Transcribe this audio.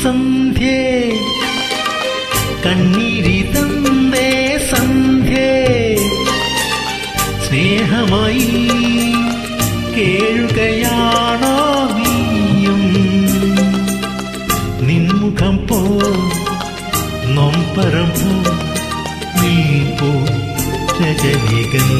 സന്ധ്യേ കണ്ണീരിതന്തേ സന്ധ്യേ സ്നേഹമായി കേഴുകയാണോ നീയും നിൻമുഖം പോ നൊമ്പരം പോ നീ പോ രജനികൻ